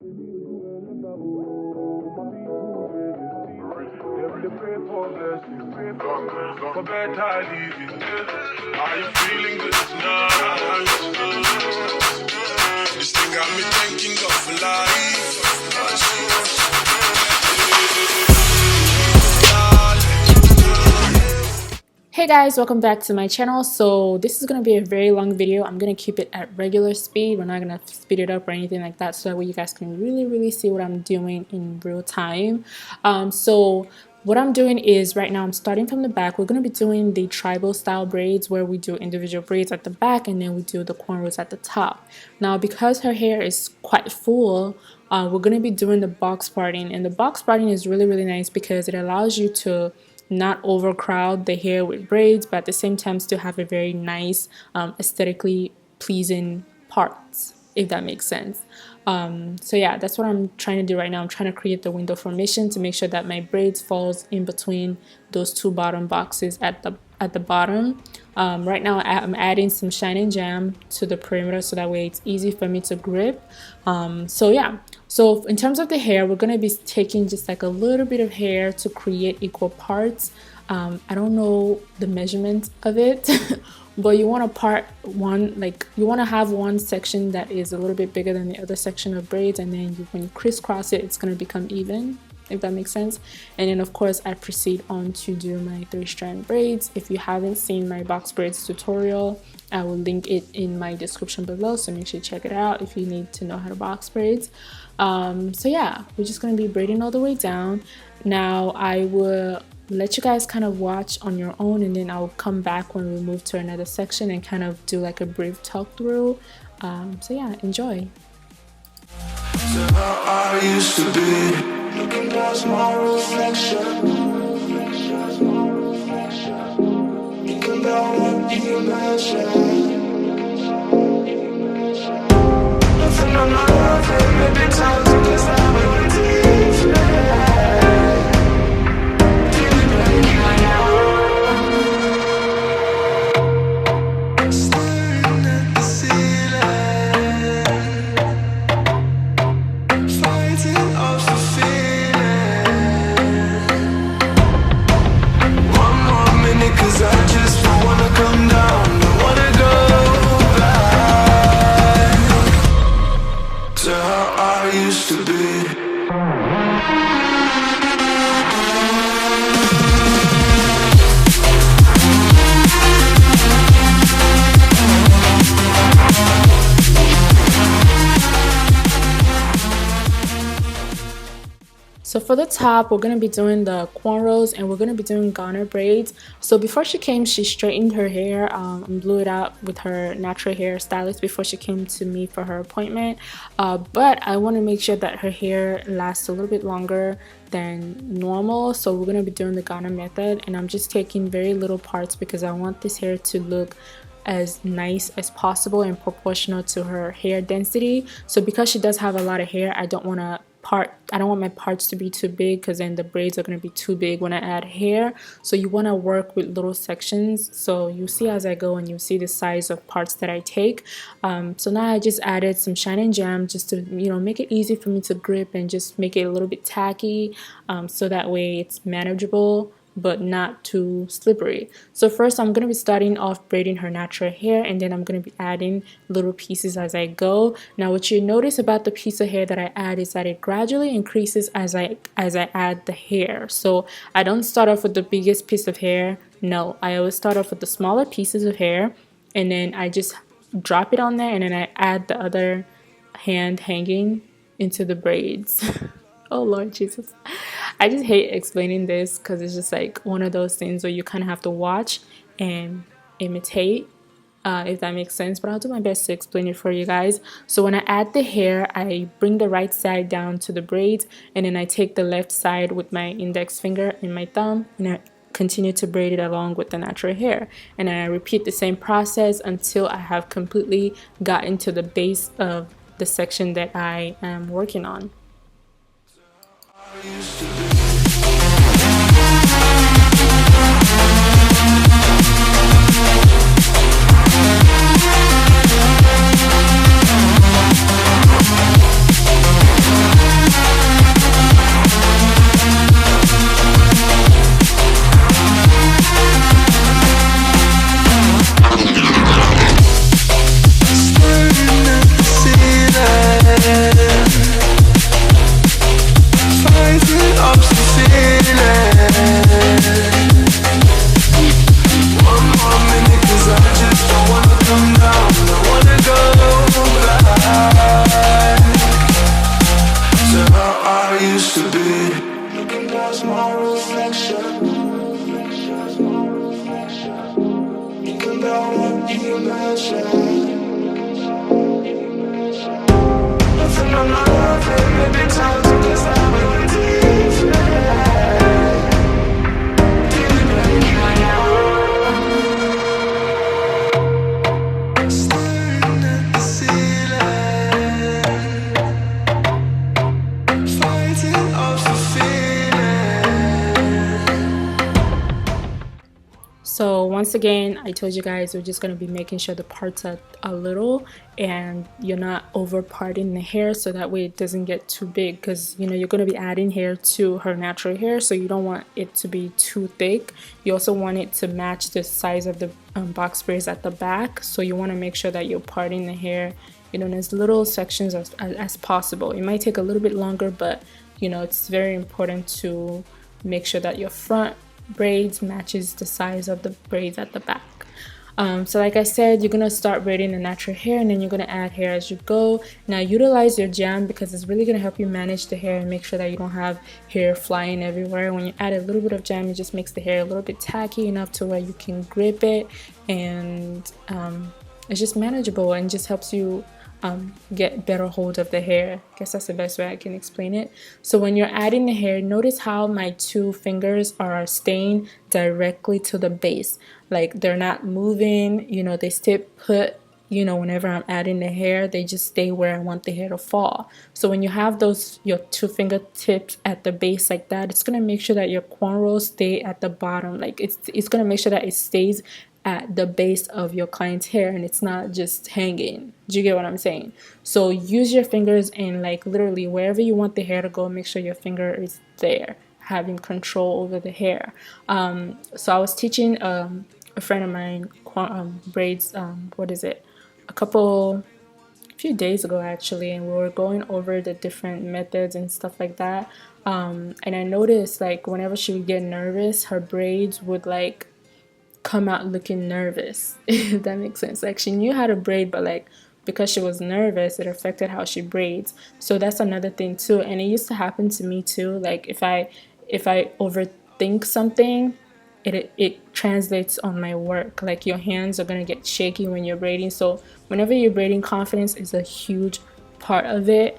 For better living, are you feeling good tonight? This thing got me thanking God for life. Hey guys, welcome back to my channel. So this is going to be a very long video. I'm going to keep it at regular speed. We're not going to speed it up or anything like that, so that way you guys can really see what I'm doing in real time. So what I'm doing is right now I'm starting from the back. We're going to be doing the tribal style braids where we do individual braids at the back and then we do the cornrows at the top. Now because her hair is quite full, we're going to be doing the box parting, and the box parting is really nice because it allows you to not overcrowd the hair with braids, but at the same time still have a very nice aesthetically pleasing parts, if that makes sense. So yeah, that's what I'm trying to do right now. I'm trying to create the window formation to make sure that my braids falls in between those two bottom boxes at the bottom. Right now I'm adding some shine and jam to the perimeter so that way it's easy for me to grip. So yeah, so in terms of the hair, we're going to be taking just like a little bit of hair to create equal parts. I don't know the measurement of it but you want to part one, like you want to have one section that is a little bit bigger than the other section of braids, and then when you crisscross it, it's going to become even, if that makes sense. And then of course I proceed on to do my 3-strand braids. If you haven't seen my box braids tutorial, I will link it in my description below, so make sure you check it out if you need to know how to box braids. So yeah, we're just going to be braiding all the way down. Now I will let you guys kind of watch on your own, and then I'll come back when we move to another section and kind of do like a brief talk through. So yeah, enjoy. So how I used to be, looking past my reflection, thinking about what you mentioned. Nothing on my life, maybe time to just have a deep. So for the top, we're going to be doing the cornrows and we're going to be doing goner braids. So before she came, she straightened her hair and blew it out with her natural hair stylist before she came to me for her appointment. But I want to make sure that her hair lasts a little bit longer than normal. So we're going to be doing the goner method, and I'm just taking very little parts because I want this hair to look as nice as possible and proportional to her hair density. So because she does have a lot of hair, I don't want my parts to be too big, because then the braids are going to be too big when I add hair. So you want to work with little sections, so you see as I go and you see the size of parts that I take. So now I just added some shine and jam just to, you know, make it easy for me to grip and just make it a little bit tacky, so that way it's manageable but not too slippery. So first I'm going to be starting off braiding her natural hair, and then I'm going to be adding little pieces as I go. Now what you notice about the piece of hair that I add is that it gradually increases as I add the hair. So I don't start off with the biggest piece of hair. No, I always start off with the smaller pieces of hair, and then I just drop it on there, and then I add the other hand hanging into the braids. Oh Lord Jesus, I just hate explaining this because it's just like one of those things where you kind of have to watch and imitate, if that makes sense, but I'll do my best to explain it for you guys. So when I add the hair, I bring the right side down to the braids, and then I take the left side with my index finger and my thumb, and I continue to braid it along with the natural hair, and then I repeat the same process until I have completely gotten to the base of the section that I am working on. once again, I told you guys we're just going to be making sure the parts are a little and you're not over parting the hair, so that way it doesn't get too big, because you know you're going to be adding hair to her natural hair, so you don't want it to be too thick. You also want it to match the size of the box braids at the back, so you want to make sure that you're parting the hair, you know, in as little sections as possible. It might take a little bit longer, but you know, it's very important to make sure that your front braids matches the size of the braids at the back. So like I said, you're gonna start braiding the natural hair, and then you're gonna add hair as you go. Now utilize your jam, because it's really gonna help you manage the hair and make sure that you don't have hair flying everywhere. When you add a little bit of jam, it just makes the hair a little bit tacky enough to where you can grip it, and it's just manageable and just helps you get better hold of the hair. I guess that's the best way I can explain it. So when you're adding the hair, notice how my two fingers are staying directly to the base, like they're not moving, you know, they stay put. You know, whenever I'm adding the hair, they just stay where I want the hair to fall. So when you have those, your two fingertips at the base like that, it's gonna make sure that your cornrows stay at the bottom. Like it's gonna make sure that it stays at the base of your client's hair and it's not just hanging. Do you get what I'm saying? So use your fingers, and like literally wherever you want the hair to go, make sure your finger is there, having control over the hair. So I was teaching a friend of mine braids, a few days ago actually, and we were going over the different methods and stuff like that. And I noticed like whenever she would get nervous, her braids would like come out looking nervous, if that makes sense. Like she knew how to braid, but like because she was nervous, it affected how she braids. So that's another thing too. And it used to happen to me too. Like if I overthink something, it translates on my work. Like your hands are gonna get shaky when you're braiding. So whenever you're braiding, confidence is a huge part of it.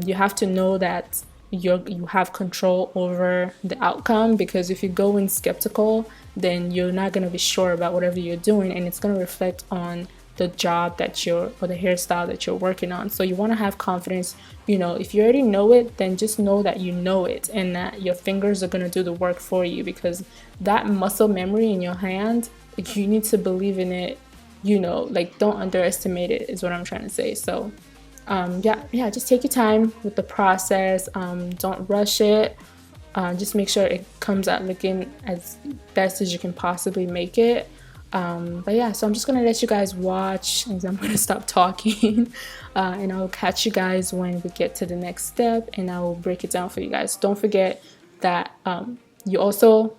You have to know that you have control over the outcome, because if you go in skeptical, then you're not going to be sure about whatever you're doing, and it's going to reflect on the job that you're, or the hairstyle that you're working on. So you want to have confidence. You know, if you already know it, then just know that you know it, and that your fingers are going to do the work for you, because that muscle memory in your hand, you need to believe in it. You know, like don't underestimate it is what I'm trying to say. So yeah, just take your time with the process. Don't rush it. Just make sure it comes out looking as best as you can possibly make it. But yeah, so I'm just gonna let you guys watch, and I'm gonna stop talking. And I'll catch you guys when we get to the next step, and I will break it down for you guys. Don't forget that you also,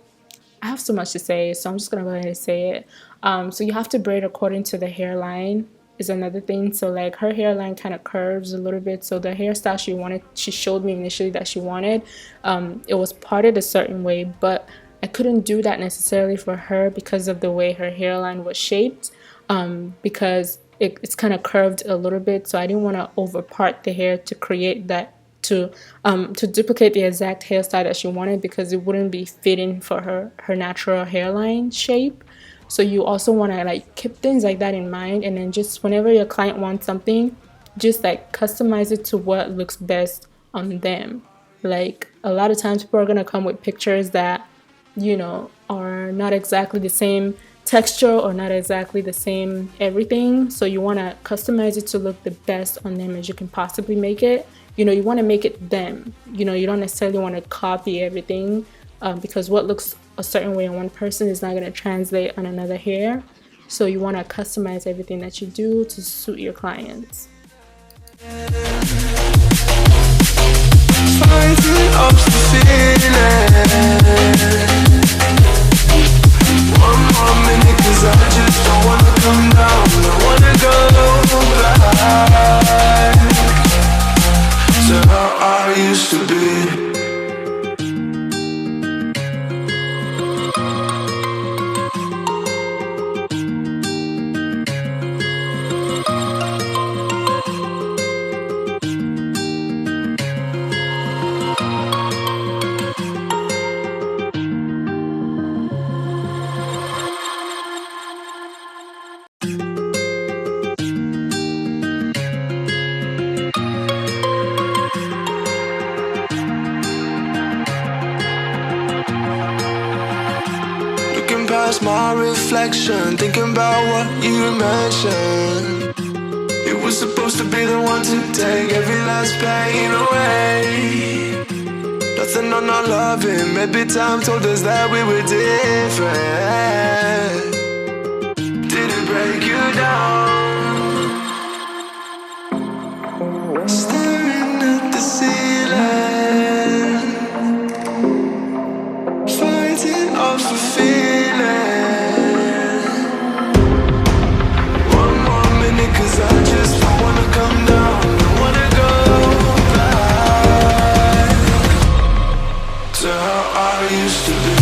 I have so much to say, so I'm just gonna go ahead and say it. So you have to braid according to the hairline is another thing. So like her hairline kind of curves a little bit, so the hairstyle she showed me initially that she wanted, it was parted a certain way, but I couldn't do that necessarily for her because of the way her hairline was shaped, because it's kind of curved a little bit, so I didn't want to over part the hair to create that, to duplicate the exact hairstyle that she wanted, because it wouldn't be fitting for her natural hairline shape. So you also want to like keep things like that in mind, and then just whenever your client wants something, just like customize it to what looks best on them. Like a lot of times people are going to come with pictures that, you know, are not exactly the same texture or not exactly the same everything. So you want to customize it to look the best on them as you can possibly make it. You know, you want to make it them. You know, you don't necessarily want to copy everything, because what looks a certain way on one person is not going to translate on another hair. So you want to customize everything that you do to suit your clients. Fighting up the feeling. One more minute, 'cause I just don't wanna come down. I wanna go back to how I used to be. past my reflection, thinking about what you mentioned. It was supposed to be the one to take every last pain away. Nothing on our loving, maybe time told us that we were different. Did it break you down? Staring at the ceiling, fighting off a feeling. One more minute, 'cause I just don't wanna come down. Don't wanna go back to how I used to be.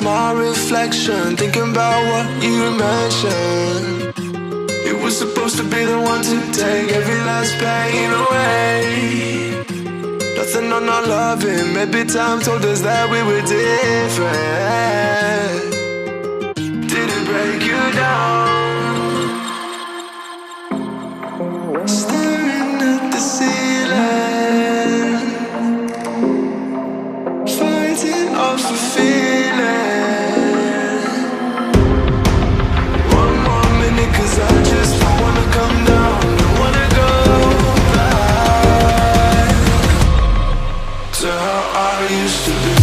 My reflection, thinking about what you mentioned. It was supposed to be the one to take every last pain away. Nothing on our loving, maybe time told us that we were different. Did it break you down? Staring at the ceiling, fighting off a feeling. I just don't wanna come down, don't wanna go back to how I used to be.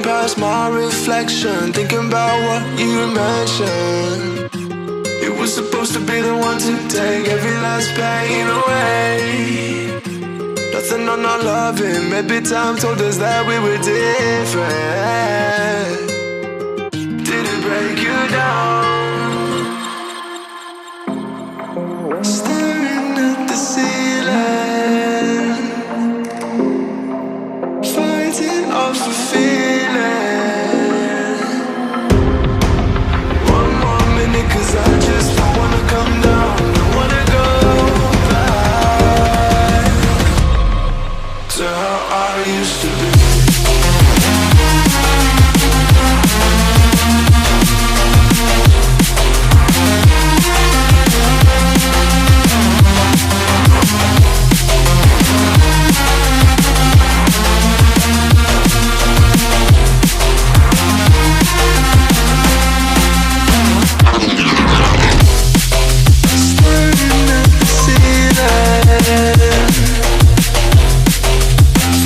Past my reflection, thinking about what you mentioned. It was supposed to be the one to take every last pain away. Nothing on our loving, maybe time told us that we were different. Did it break you down? Staring at the ceiling, fighting off the fear. Cause I just don't wanna come down, don't wanna go back to how I used to be.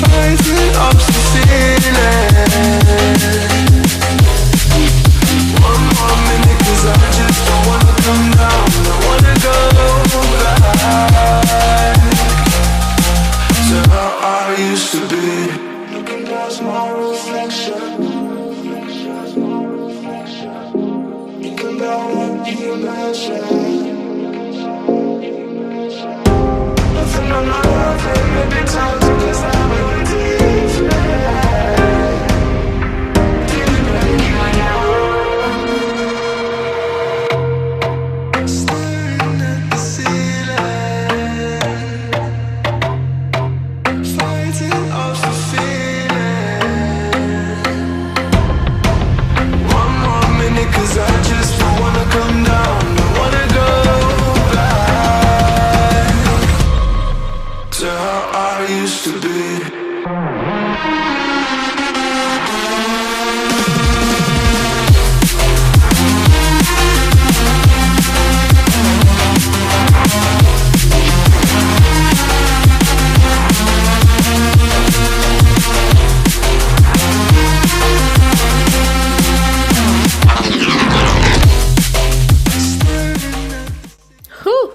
Fighting up the feeling. One more minute, cause I just don't wanna come down, don't wanna go back to how I used to be. Looking past my reflection, thinking about what you mentioned. Nothing on my life, maybe time to kiss that we were different. Did it break you down? Staring at the ceiling, fighting off the feeling. One more minute, cause I just don't wanna come down, don't wanna go back to how I used to be.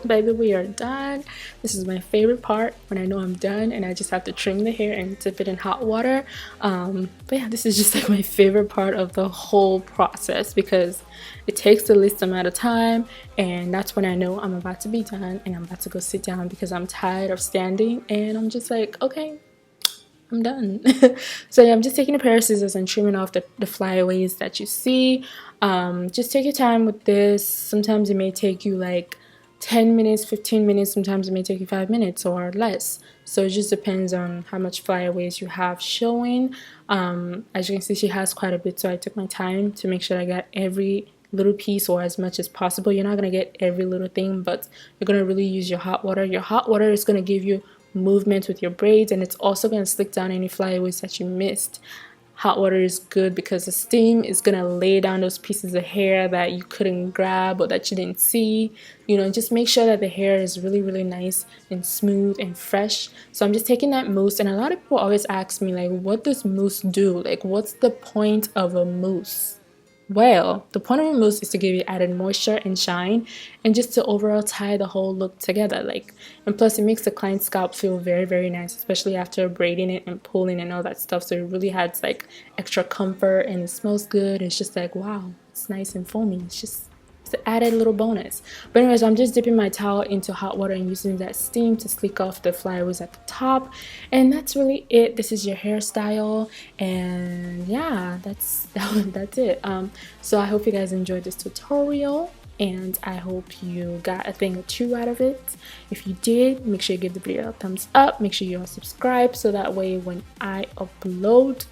Baby, we are done. This is my favorite part, when I know I'm done and I just have to trim the hair and dip it in hot water. But yeah, this is just like my favorite part of the whole process because it takes the least amount of time, and that's when I know I'm about to be done and I'm about to go sit down because I'm tired of standing and I'm just like, okay, I'm done. So yeah, I'm just taking a pair of scissors and trimming off the flyaways that you see. Just take your time with this. Sometimes it may take you like 10 minutes, 15 minutes, sometimes it may take you 5 minutes or less. So it just depends on how much flyaways you have showing. As you can see, she has quite a bit, so I took my time to make sure I got every little piece or as much as possible. You're not going to get every little thing, but you're going to really use your hot water. Your hot water is going to give you movement with your braids, and it's also going to slick down any flyaways that you missed. hot water is good because the steam is gonna lay down those pieces of hair that you couldn't grab or that you didn't see. You know, just make sure that the hair is really, really nice and smooth and fresh. So I'm just taking that mousse, and a lot of people always ask me, like, what does mousse do? Like, what's the point of a mousse? Well, the point of a mousse is to give you added moisture and shine, and just to overall tie the whole look together. Like, and plus it makes the client's scalp feel very, very nice, especially after braiding it and pulling and all that stuff. So it really adds like extra comfort, and it smells good. It's just like, wow, it's nice and foamy. It's an added little bonus. But anyways, I'm just dipping my towel into hot water and using that steam to sleek off the flyaways at the top, and that's really it. This is your hairstyle, and yeah, that's it. So I hope you guys enjoyed this tutorial, and I hope you got a thing or two out of it. If you did, make sure you give the video a thumbs up. Make sure you all subscribe, so that way when I upload,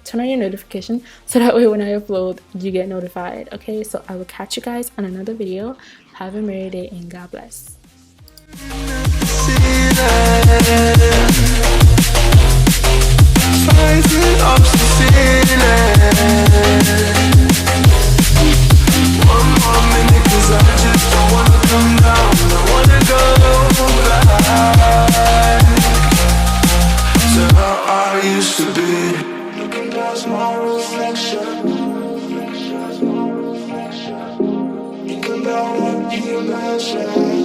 turn on your notification, so that way when I upload you get notified. Okay, so I will catch you guys on another video. Have a merry day, and God bless. You can